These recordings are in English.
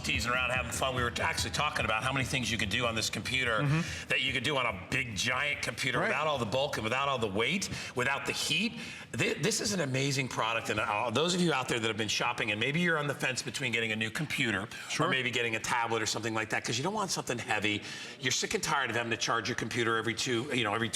teasing around, having fun. We were actually talking about how many things you could do on this computer that you could do on a big, giant computer without all the bulk and without all the weight, without the heat. This is an amazing product, and those of you out there that have been shopping, and maybe you're on the fence between getting a new computer or maybe getting a tablet or something like that, because you don't want something heavy. You're sick and tired of having to charge your computer every 2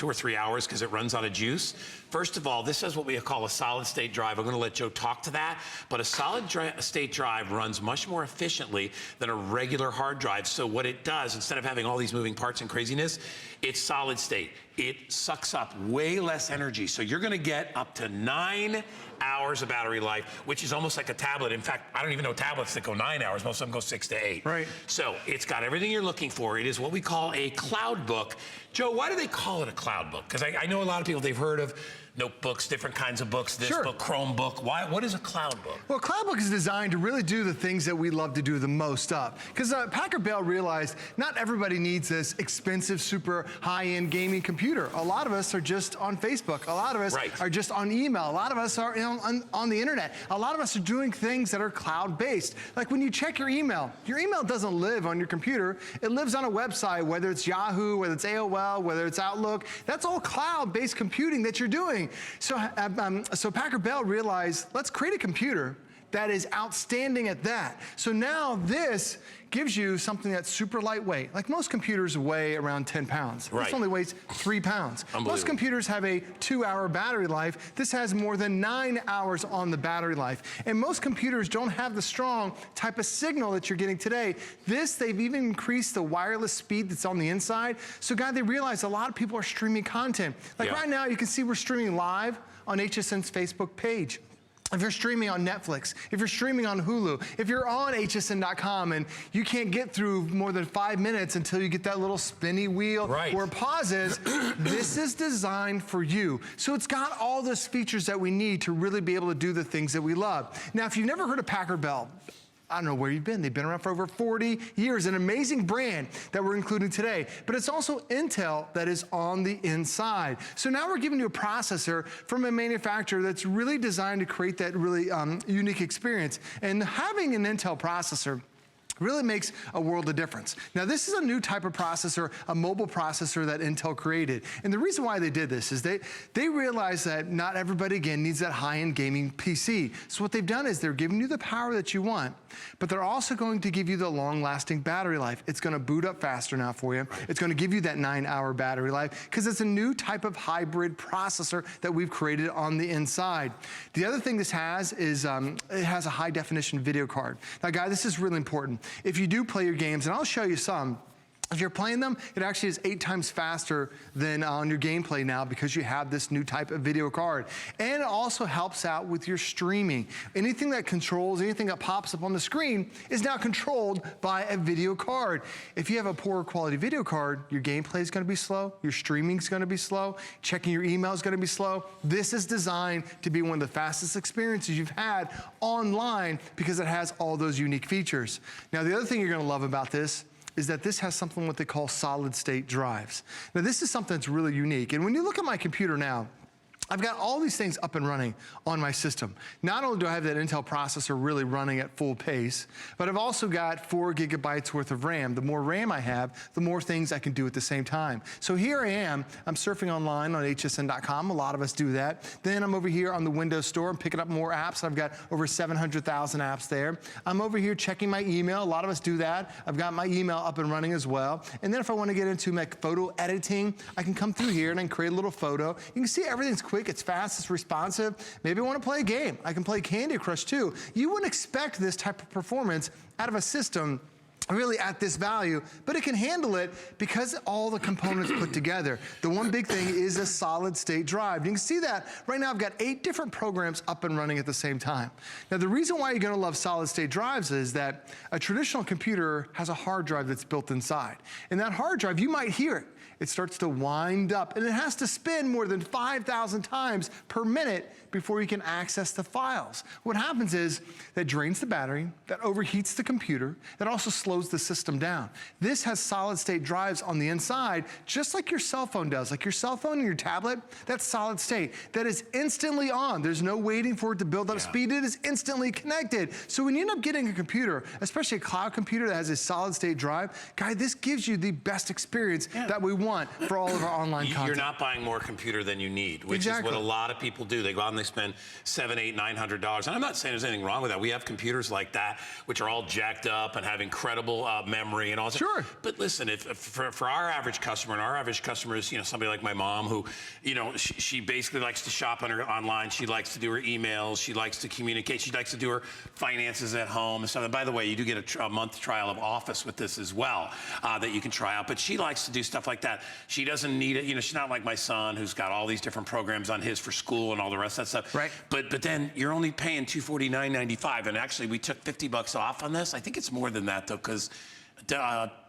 or 3 hours because it runs out of juice. First of all, this is what we call a solid state drive. I'm going to let Joe talk to that, but a solid state drive runs much more efficiently than a regular hard drive. So what it does, instead of having all these moving parts and craziness, it's solid state. It sucks up way less energy. So you're going to get up to 9 hours of battery life, which is almost like a tablet. In fact, I don't even know tablets that go 9 hours. Most of them go 6 to 8. Right. So it's got everything you're looking for. It is what we call a cloud book. Joe, why do they call it a cloud book? Because I know a lot of people, they've heard of notebooks, different kinds of books, this book, Chromebook. What is a cloud book? Well, a cloud book is designed to really do the things that we love to do the most of. Because Packard Bell realized not everybody needs this expensive, super high-end gaming computer. A lot of us are just on Facebook. A lot of us are just on email. A lot of us are on the internet. A lot of us are doing things that are cloud-based. Like when you check your email doesn't live on your computer. It lives on a website, whether it's Yahoo, whether it's AOL, whether it's Outlook. That's all cloud-based computing that you're doing. So Packard Bell realized, let's create a computer that is outstanding at that. So now this gives you something that's super lightweight. Like most computers weigh around 10 pounds. This only weighs 3 pounds. Most computers have a 2-hour battery life. This has more than 9 hours on the battery life. And most computers don't have the strong type of signal that you're getting today. They've even increased the wireless speed that's on the inside. So guys, they realize a lot of people are streaming content. Like right now, you can see we're streaming live on HSN's Facebook page. If you're streaming on Netflix, if you're streaming on Hulu, if you're on hsn.com and you can't get through more than 5 minutes until you get that little spinny wheel where it pauses, this is designed for you. So it's got all those features that we need to really be able to do the things that we love. Now, if you've never heard of Packard Bell, I don't know where you've been. They've been around for over 40 years, an amazing brand that we're including today. But it's also Intel that is on the inside. So now we're giving you a processor from a manufacturer that's really designed to create that really unique experience. And having an Intel processor really makes a world of difference. Now, this is a new type of processor, a mobile processor that Intel created. And the reason why they did this is they realized that not everybody, again, needs that high-end gaming PC. So what they've done is they're giving you the power that you want, but they're also going to give you the long-lasting battery life. It's gonna boot up faster now for you. It's gonna give you that 9-hour battery life because it's a new type of hybrid processor that we've created on the inside. The other thing this has is it has a high-definition video card. Now, guys, this is really important. If you do play your games, and I'll show you some, if you're playing them, it actually is 8 times faster than on your gameplay now because you have this new type of video card. And it also helps out with your streaming. Anything that controls, anything that pops up on the screen is now controlled by a video card. If you have a poor quality video card, your gameplay is gonna be slow, your streaming is gonna be slow, checking your email is gonna be slow. This is designed to be one of the fastest experiences you've had online because it has all those unique features. Now, the other thing you're gonna love about this is that this has something what they call solid state drives. Now, this is something that's really unique. And when you look at my computer now, I've got all these things up and running on my system. Not only do I have that Intel processor really running at full pace, but I've also got 4 gigabytes worth of RAM. The more RAM I have, the more things I can do at the same time. So here I am, I'm surfing online on hsn.com. A lot of us do that. Then I'm over here on the Windows Store. I'm picking up more apps. I've got over 700,000 apps there. I'm over here checking my email. A lot of us do that. I've got my email up and running as well. And then if I want to get into my photo editing, I can come through here and I can create a little photo. You can see everything's quick. It's fast, it's responsive. Maybe I want to play a game. I can play Candy Crush too. You wouldn't expect this type of performance out of a system really at this value, but it can handle it because all the components put together. The one big thing is a solid state drive. You can see that right now I've got 8 different programs up and running at the same time. Now, the reason why you're gonna love solid state drives is that a traditional computer has a hard drive that's built inside. And that hard drive, you might hear it. It starts to wind up and it has to spin more than 5,000 times per minute before you can access the files. What happens is that drains the battery, that overheats the computer, that also slows close the system down. This has solid state drives on the inside, just like your cell phone does. Like your cell phone and your tablet, that's solid state. That is instantly on. There's no waiting for it to build up speed. It is instantly connected. So when you end up getting a computer, especially a cloud computer that has a solid state drive, guy, this gives you the best experience that we want for all of our online content. You're not buying more computer than you need, which is what a lot of people do. They go out and they spend $700, $800, $900. And I'm not saying there's anything wrong with that. We have computers like that, which are all jacked up and have incredible memory and all that. Sure. But listen, if for our average customer, and our average customer is, somebody like my mom who, she basically likes to shop online. She likes to do her emails. She likes to communicate. She likes to do her finances at home and stuff. And by the way, you do get a month trial of Office with this as well that you can try out. But she likes to do stuff like that. She doesn't need it. She's not like my son who's got all these different programs on his for school and all the rest of that stuff. Right. But then you're only paying $249.95, and actually we took $50 off on this. I think it's more than that though, because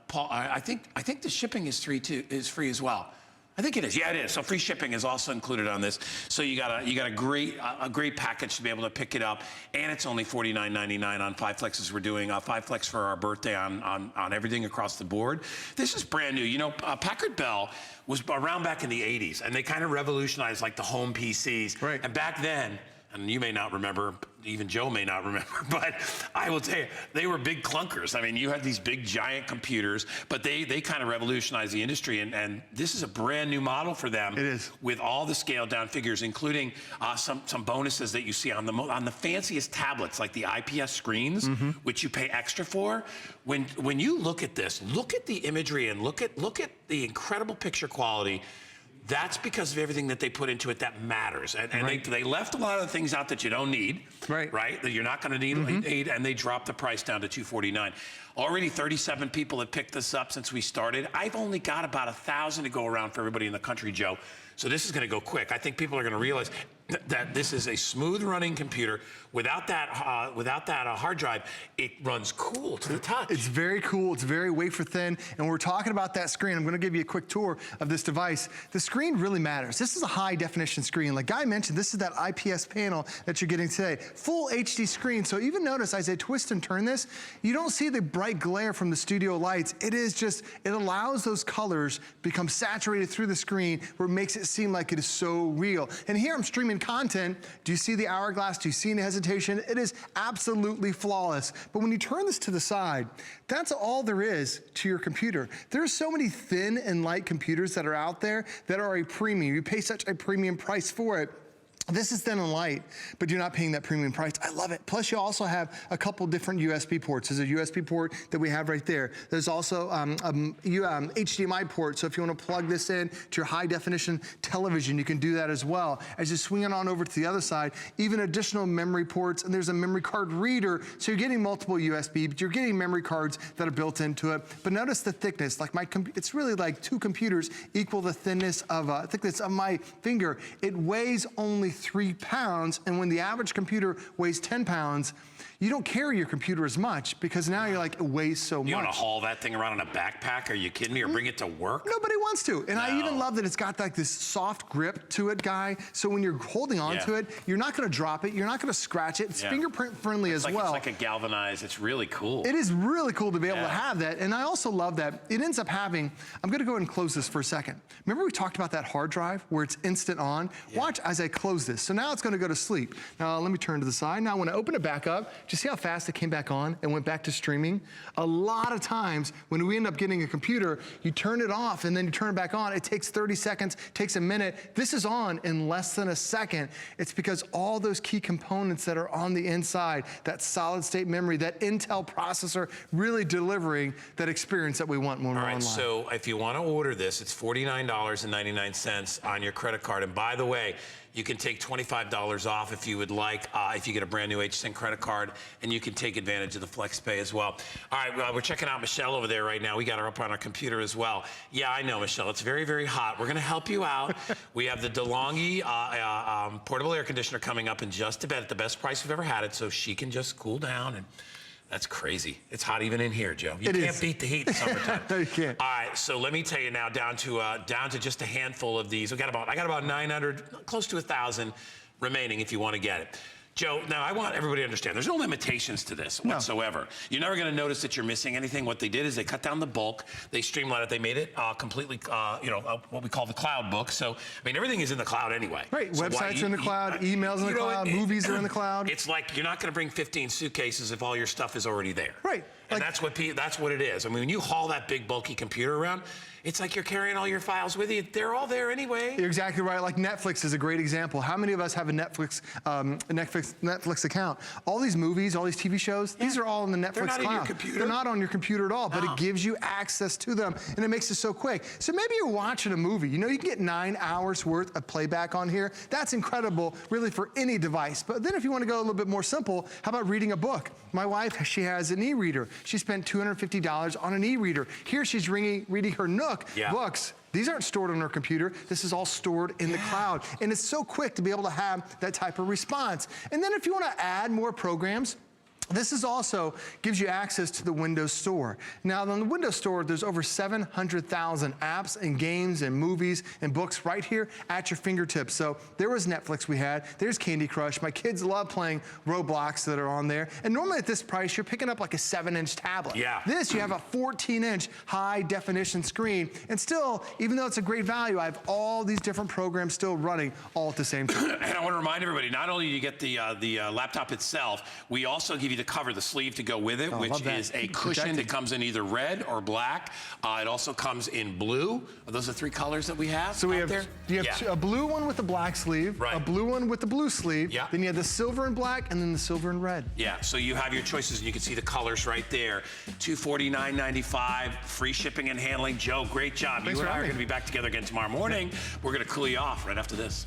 Paul, I think the shipping is free as well. I think it is. Yeah, it is. So free shipping is also included on this. So you got a great package to be able to pick it up, and it's only $49.99 on 5 Flexes. We're doing 5 Flex for our birthday on everything across the board. This is brand new. Packard Bell was around back in the 80s, and they kind of revolutionized like the home PCs. Right. And back then, and you may not remember, even Joe may not remember, but I will tell you, they were big clunkers. I mean, you had these big giant computers, but they kind of revolutionized the industry, and this is a brand new model for them. It is. With all the scaled down figures, including some bonuses that you see on the fanciest tablets, like the IPS screens, which you pay extra for. When you look at this, look at the imagery and look at the incredible picture quality. That's because of everything that they put into it that matters. And they left a lot of the things out that you don't need, right? That you're not going to need, and they dropped the price down to $249. Already 37 people have picked this up since we started. I've only got about 1,000 to go around for everybody in the country, Joe. So this is going to go quick. I think people are going to realize that this is a smooth running computer. Without that hard drive, it runs cool to the touch. It's very cool. It's very wafer thin. And we're talking about that screen. I'm going to give you a quick tour of this device. The screen really matters. This is a high definition screen. Like Guy mentioned, this is that IPS panel that you're getting today. Full HD screen. So even notice as I twist and turn this, you don't see the bright glare from the studio lights. It is just, it allows those colors become saturated through the screen where it makes it seem like it is so real. And here I'm streaming content. Do you see the hourglass? Do you see any hesitation? It is absolutely flawless. But when you turn this to the side, that's all there is to your computer. There are so many thin and light computers that are out there that are a premium. You pay such a premium price for it. This is thin and light, but you're not paying that premium price. I love it. Plus, you also have a couple different USB ports. There's a USB port that we have right there. There's also HDMI port, so if you want to plug this in to your high-definition television, you can do that as well. As you swing it on over to the other side, even additional memory ports, and there's a memory card reader, so you're getting multiple USB, but you're getting memory cards that are built into it. But notice the thickness. Like it's really like 2 computers equal the thickness of my finger. It weighs only 3 pounds, and when the average computer weighs 10 pounds, you don't carry your computer as much because now you're like, it weighs so much. You want to haul that thing around in a backpack? Are you kidding me? Or bring it to work? Nobody wants to. And I even love that it's got like this soft grip to it, Guy. So when you're holding on to it, you're not going to drop it. You're not going to scratch it. It's fingerprint friendly as well. It's like a galvanized. It's really cool. It is really cool to be able to have that. And I also love that it ends up having, I'm going to go ahead and close this for a second. Remember we talked about that hard drive where it's instant on? Watch as I close this. So now it's going to go to sleep. Now let me turn to the side. Now when I open it back up, do you see how fast it came back on and went back to streaming? A lot of times when we end up getting a computer, you turn it off and then you turn it back on. It takes 30 seconds, takes a minute. This is on in less than a second. It's because all those key components that are on the inside, that solid state memory, that Intel processor really delivering that experience that we want when we're online. So if you want to order this, it's $49.99 on your credit card. And by the way, you can take $25 off if you would like, if you get a brand new HSN credit card, and you can take advantage of the FlexPay as well. All right, we're checking out Michelle over there right now. We got her up on our computer as well. Yeah, I know, Michelle. It's very, very hot. We're going to help you out. We have the DeLonghi portable air conditioner coming up in just a bit at the best price we've ever had it, so she can just cool down. And that's crazy. It's hot even in here, Joe. You can't beat the heat in summertime. No, you can't. All right, so let me tell you now, down to just a handful of these. I got about 900, close to 1,000 remaining if you want to get it. Joe, now I want everybody to understand, there's no limitations to this whatsoever. You're never going to notice that you're missing anything. What they did is they cut down the bulk, they streamlined it, they made it completely, what we call the cloud book. So, I mean, everything is in the cloud anyway. Right, So websites are in the cloud, emails in the cloud, movies are in the cloud. It's like you're not going to bring 15 suitcases if all your stuff is already there. Right. And that's what it is. I mean, when you haul that big, bulky computer around, it's like you're carrying all your files with you. They're all there anyway. You're exactly right. Like Netflix is a great example. How many of us have a Netflix account? All these movies, all these TV shows, these are all in the Netflix They're not cloud. in your computer. They're not on your computer at all, but No. it gives you access to them, and it makes it so quick. So maybe you're watching a movie. You know, you can get 9 hours worth of playback on here. That's incredible, really, for any device. But then if you want to go a little bit more simple, how about reading a book? My wife, she has an e-reader. She spent $250 on an e-reader. Here she's reading her Nook books. These aren't stored on her computer. This is all stored in the cloud. And it's so quick to be able to have that type of response. And then if you want to add more programs, this is also gives you access to the Windows Store. Now, on the Windows Store, there's over 700,000 apps and games and movies and books right here at your fingertips. So there was Netflix we had. There's Candy Crush. My kids love playing Roblox that are on there. And normally at this price, you're picking up like a 7-inch tablet. Yeah. This, you have a 14-inch high-definition screen. And still, even though it's a great value, I have all these different programs still running all at the same time. And I want to remind everybody, not only do you get the laptop itself, we also give you the cover, the sleeve to go with it, which is a cushion that comes in either red or black. It also comes in blue. Are those the 3 colors that we have? So we have, there? you have a blue one with the black sleeve, a blue one with the blue sleeve, then you have the silver and black, and then the silver and red. Yeah, so you have your choices, and you can see the colors right there. $249.95, free shipping and handling. Joe, great job. Thanks you and for I are having going to be back together again tomorrow morning. We're going to cool you off right after this.